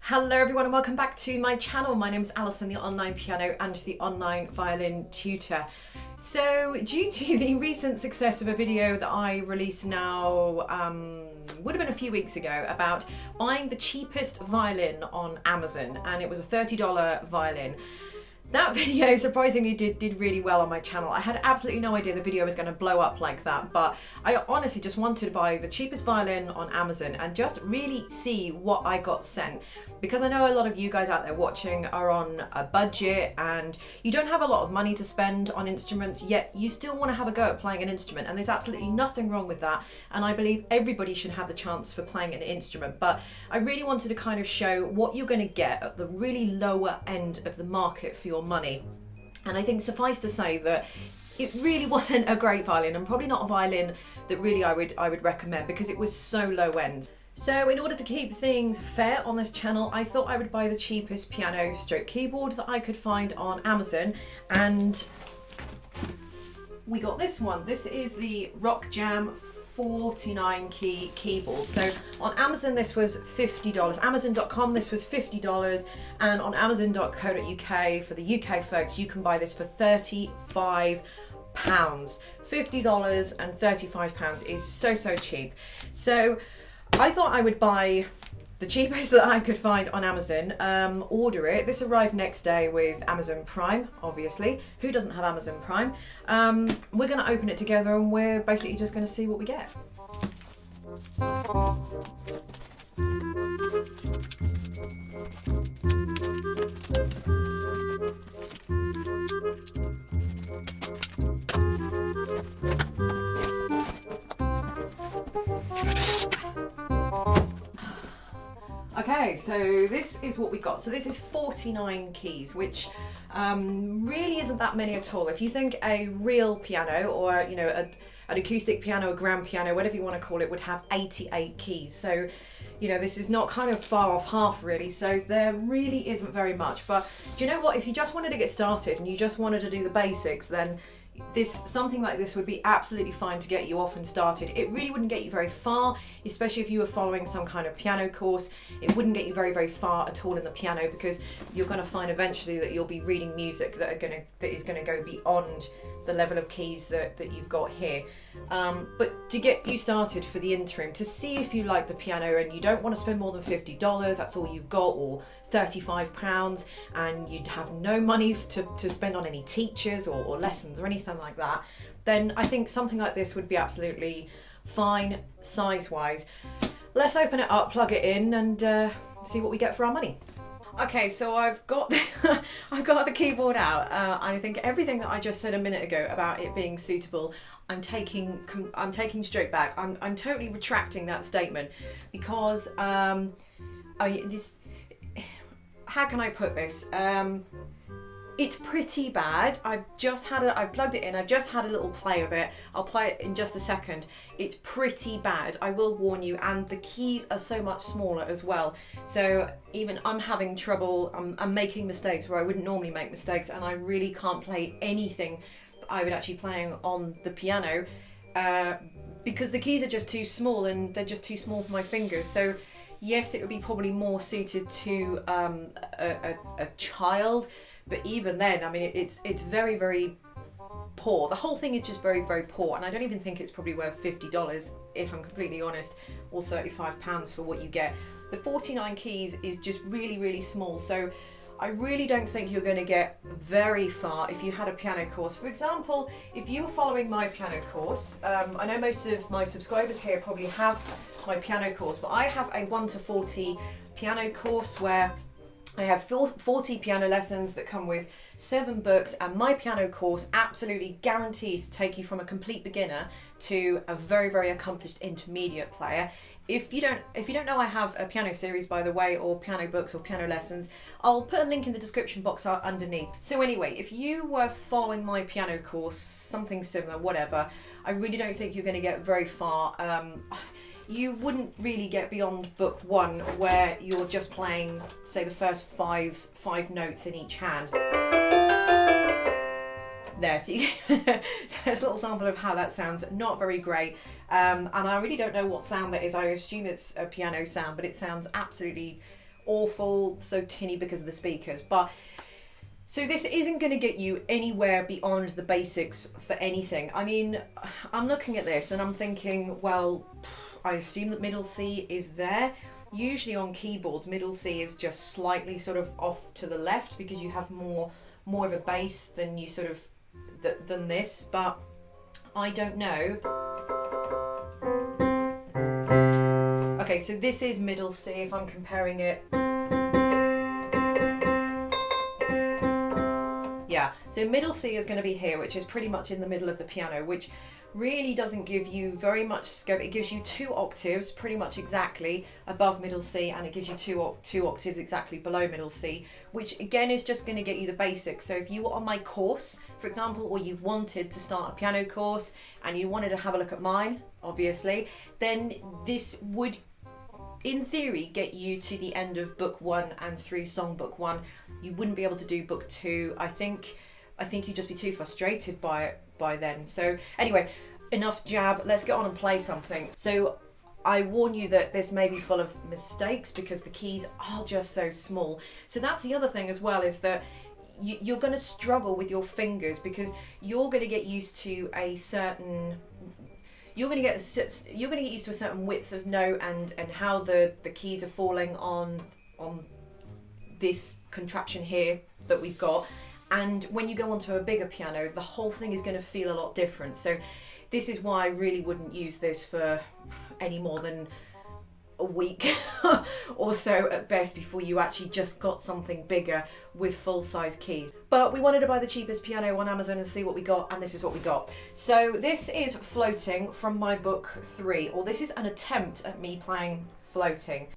Hello everyone and welcome back to my channel. My name is Alison, the online piano and the online violin tutor. So due to the recent success of a video that I released now, would have been a few weeks ago, about buying the cheapest violin on Amazon, and it was a $30 violin. That video surprisingly did really well on my channel. I had absolutely no idea the video was going to blow up like that, but I honestly just wanted to buy the cheapest violin on Amazon and just really see what I got sent. Because I know a lot of you guys out there watching are on a budget and you don't have a lot of money to spend on instruments, yet you still want to have a go at playing an instrument, and there's absolutely nothing wrong with that, and I believe everybody should have the chance for playing an instrument. But I really wanted to kind of show what you're going to get at the really lower end of the market for your money. And I think suffice to say that it really wasn't a great violin, and probably not a violin that really I would recommend, because it was so low end. So in order to keep things fair on this channel, I thought I would buy the cheapest piano stroke keyboard that I could find on Amazon, and we got this one. This is the Rock Jam 49 key keyboard. So on Amazon this was $50, Amazon.com this was $50, and on Amazon.co.uk for the UK folks you can buy this for £35. $50 and £35 is so cheap. So I thought I would buy the cheapest that I could find on Amazon, order it. This arrived next day with Amazon Prime, obviously. Who doesn't have Amazon Prime? We're going to open it together and we're basically just going to see what we get. Okay, so this is what we got. So this is 49 keys, which really isn't that many at all. If you think a real piano, or you know, an acoustic piano, a grand piano, whatever you want to call it, would have 88 keys. So, you know, this is not kind of far off half really. So there really isn't very much. But do you know what? If you just wanted to get started and you just wanted to do the basics, then something like this would be absolutely fine to get you off and started. It really wouldn't get you very far, especially if you were following some kind of piano course. It wouldn't get you very far at all in the piano, because you're going to find eventually that you'll be reading music that is going to go beyond the level of keys that you've got here. But to get you started for the interim, to see if you like the piano and you don't want to spend more than $50, that's all you've got, or £35, and you'd have no money to spend on any teachers or lessons or anything like that, then I think something like this would be absolutely fine size-wise. Let's open it up, plug it in, and see what we get for our money. Okay, so I've got the keyboard out. I think everything that I just said a minute ago about it being suitable, I'm taking straight back. I'm totally retracting that statement, because how can I put this? It's pretty bad. I've plugged it in, I've just had a little play of it. I'll play it in just a second. It's pretty bad, I will warn you, and the keys are so much smaller as well. So even I'm having trouble, I'm making mistakes where I wouldn't normally make mistakes, and I really can't play anything that I would actually playing on the piano, because the keys are just too small, and they're just too small for my fingers. So yes, it would be probably more suited to a child, but even then, I mean, it's very poor. The whole thing is just very poor, and I don't even think it's probably worth $50, if I'm completely honest, or £35 for what you get. The 49 keys is just really small, so I really don't think you're going to get very far if you had a piano course. For example, if you were following my piano course, I know most of my subscribers here probably have my piano course, but I have a 1 to 40 piano course where I have 40 piano lessons that come with 7 books, and my piano course absolutely guarantees to take you from a complete beginner to a very accomplished intermediate player. If you don't know, I have a piano series, by the way, or piano books or piano lessons. I'll put a link in the description box underneath. So anyway, if you were following my piano course, something similar, whatever, I really don't think you're going to get very far. You wouldn't really get beyond book 1, where you're just playing, say, the first five notes in each hand. There, so there's a little sample of how that sounds. Not very great, and I really don't know what sound that is. I assume it's a piano sound, but it sounds absolutely awful, so tinny because of the speakers. But so this isn't going to get you anywhere beyond the basics for anything. I mean, I'm looking at this and I'm thinking, well, I assume that middle C is there. Usually on keyboards, middle C is just slightly sort of off to the left because you have more of a bass than you sort of than this, but I don't know. Okay, so this is middle C if I'm comparing it. Yeah, so middle C is going to be here, which is pretty much in the middle of the piano, which really doesn't give you very much scope. It gives you 2 octaves pretty much exactly above middle C, and it gives you two octaves exactly below middle C, which again is just going to get you the basics. So if you were on my course, for example, or you wanted to start a piano course and you wanted to have a look at mine, obviously, then this would in theory get you to the end of book 1 and through songbook 1. You wouldn't be able to do book 2. I think you'd just be too frustrated by it by then. So anyway, enough jab, let's get on and play something. So I warn you that this may be full of mistakes because the keys are just so small. So that's the other thing as well, is that you're going to struggle with your fingers because you're going to get used to a certain you're going to get used to a certain width of note and how the keys are falling on this contraption here that we've got. And when you go onto a bigger piano, the whole thing is going to feel a lot different. So this is why I really wouldn't use this for any more than a week or so at best before you actually just got something bigger with full-size keys. But we wanted to buy the cheapest piano on Amazon and see what we got, and this is what we got. So this is Floating from my book 3, or this is an attempt at me playing Floating.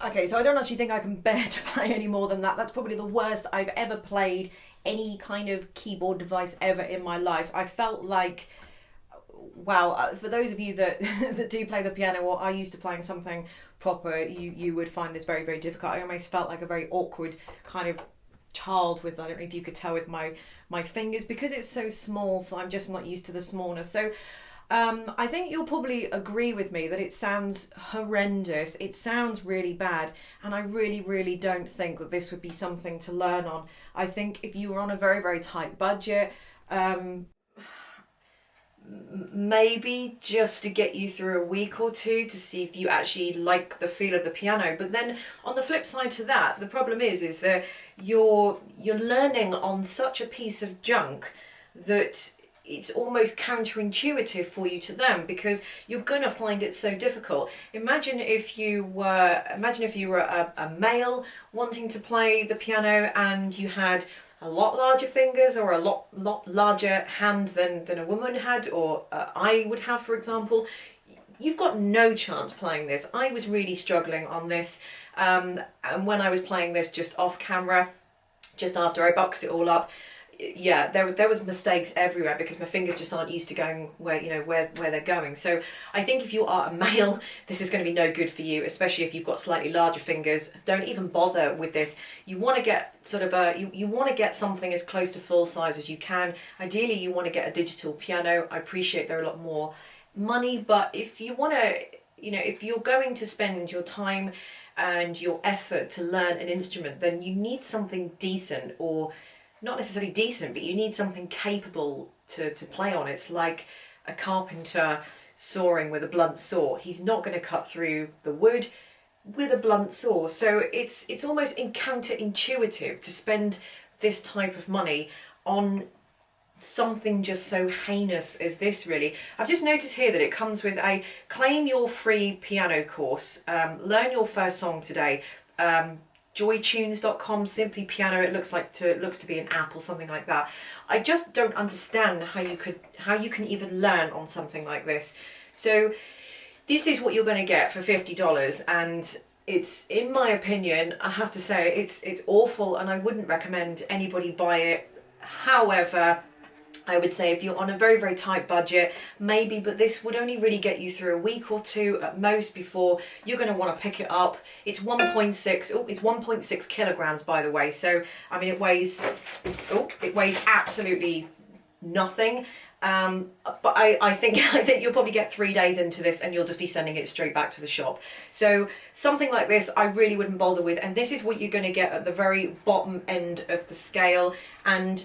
Okay, so I don't actually think I can bear to play any more than that. That's probably the worst I've ever played any kind of keyboard device ever in my life. I felt like, wow, for those of you that that do play the piano or are used to playing something proper, you would find this very, very difficult. I almost felt like a very awkward kind of child with, I don't know if you could tell, with my fingers, because it's so small, so I'm just not used to the smallness. So I think you'll probably agree with me that it sounds horrendous. It sounds really bad, and I really, really don't think that this would be something to learn on. I think if you were on a very, very tight budget, maybe just to get you through a week or two to see if you actually like the feel of the piano. But then on the flip side to that, the problem is that you're learning on such a piece of junk that it's almost counterintuitive for you to learn, because you're going to find it so difficult. Imagine if you were a male wanting to play the piano and you had a lot larger fingers or a lot larger hand than a woman had, or I would have, for example. You've got no chance playing this. I was really struggling on this, and when I was playing this just off camera, just after I boxed it all up, yeah, there was mistakes everywhere because my fingers just aren't used to going where they're going. So I think if you are a male, this is going to be no good for you, especially if you've got slightly larger fingers. Don't even bother with this. You want to get sort of you want to get something as close to full size as you can. Ideally, you want to get a digital piano. I appreciate they're a lot more money, but if you want to, if you're going to spend your time and your effort to learn an instrument, then you need something decent, or not necessarily decent, but you need something capable to play on. It's like a carpenter sawing with a blunt saw. He's not going to cut through the wood with a blunt saw. So it's almost counterintuitive to spend this type of money on something just so heinous as this, really. I've just noticed here that it comes with a claim your free piano course, learn your first song today. joytunes.com, Simply Piano. It looks to be an app or something like that. I just don't understand how you can even learn on something like this. So this is what you're going to get for $50, and it's, in my opinion, I have to say, it's awful, and I wouldn't recommend anybody buy it. However, I would say if you're on a very, very tight budget, maybe, but this would only really get you through a week or two at most before you're going to want to pick it up. It's 1.6 kilograms, by the way. So, I mean, it weighs absolutely nothing. But I think you'll probably get 3 days into this and you'll just be sending it straight back to the shop. So something like this, I really wouldn't bother with. And this is what you're going to get at the very bottom end of the scale. And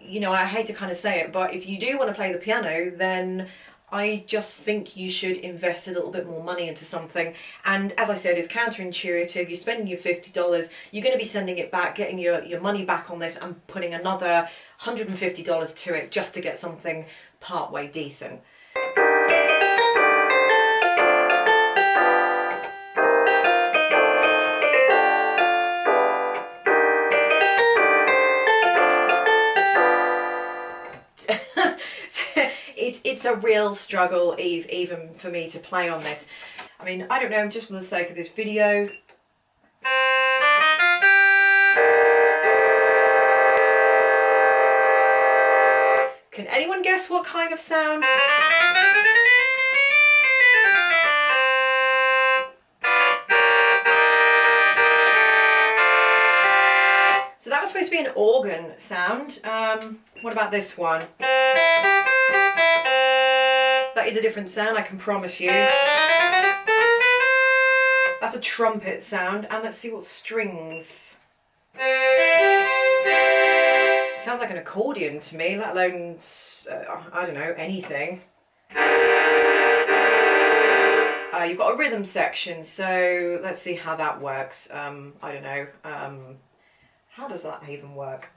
you know, I hate to kind of say it, but if you do want to play the piano, then I just think you should invest a little bit more money into something. And as I said, it's counterintuitive. You're spending your $50, you're going to be sending it back, getting your money back on this, and putting another $150 to it just to get something partway decent. It's a real struggle even for me to play on this. I mean, I don't know, just for the sake of this video. Can anyone guess what kind of sound? So that was supposed to be an organ sound. What about this one? That is a different sound, I can promise you. That's a trumpet sound, and let's see what strings. It sounds like an accordion to me, let alone, I don't know, anything. You've got a rhythm section, so let's see how that works. I don't know. How does that even work?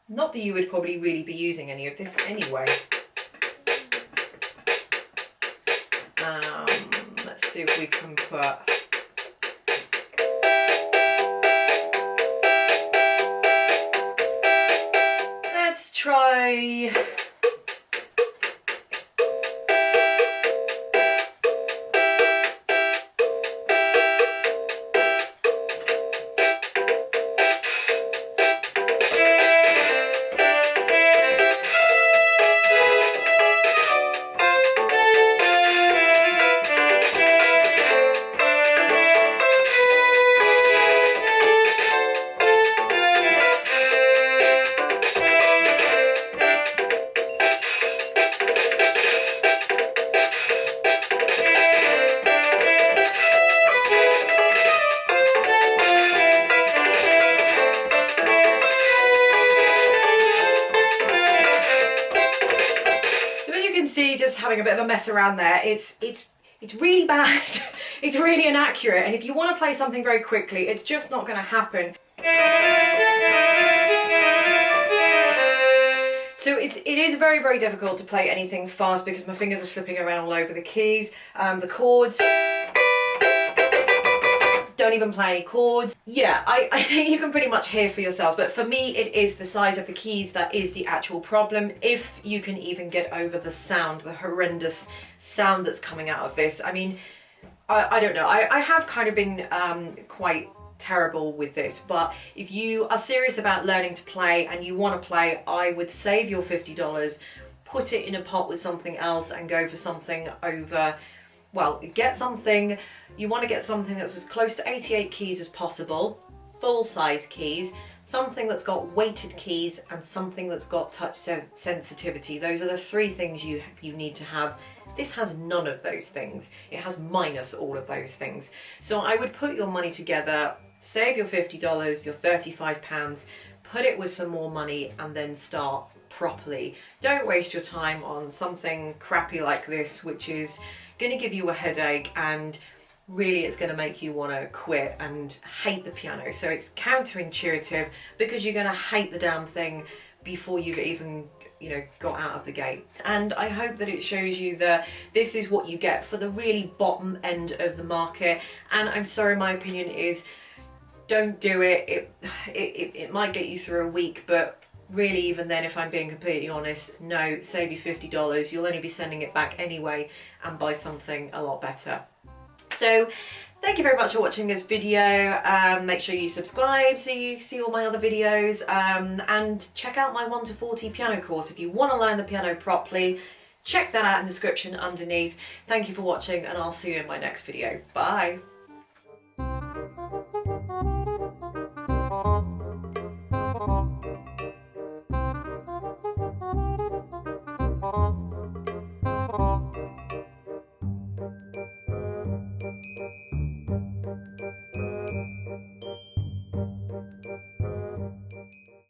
Not that you would probably really be using any of this anyway. Let's see if we can put... Let's try... Just having a bit of a mess around there. It's really bad. It's really inaccurate, and if you want to play something very quickly, it's just not going to happen. So it is very, very difficult to play anything fast because my fingers are slipping around all over the keys. The chords. Don't even play any chords. Yeah, I think you can pretty much hear for yourselves, but for me it is the size of the keys that is the actual problem. If you can even get over the sound, the horrendous sound that's coming out of this. I mean, I don't know. I have kind of been quite terrible with this, but if you are serious about learning to play and you want to play, I would save your $50, put it in a pot with something else and go for something over... Well, get something, you want to get something that's as close to 88 keys as possible, full-size keys, something that's got weighted keys, and something that's got touch sensitivity. Those are the three things you need to have. This has none of those things. It has minus all of those things. So I would put your money together, save your $50, your £35, put it with some more money, and then start properly. Don't waste your time on something crappy like this, which is going to give you a headache, and really it's going to make you want to quit and hate the piano. So it's counterintuitive because you're going to hate the damn thing before you've even, you know, got out of the gate. And I hope that it shows you that this is what you get for the really bottom end of the market. And I'm sorry, my opinion is don't do it. It might get you through a week, but really, even then, if I'm being completely honest, no, save you $50. You'll only be sending it back anyway and buy something a lot better. So thank you very much for watching this video. Make sure you subscribe so you see all my other videos, and check out my 1 to 40 piano course if you want to learn the piano properly. Check that out in the description underneath. Thank you for watching, and I'll see you in my next video. Bye.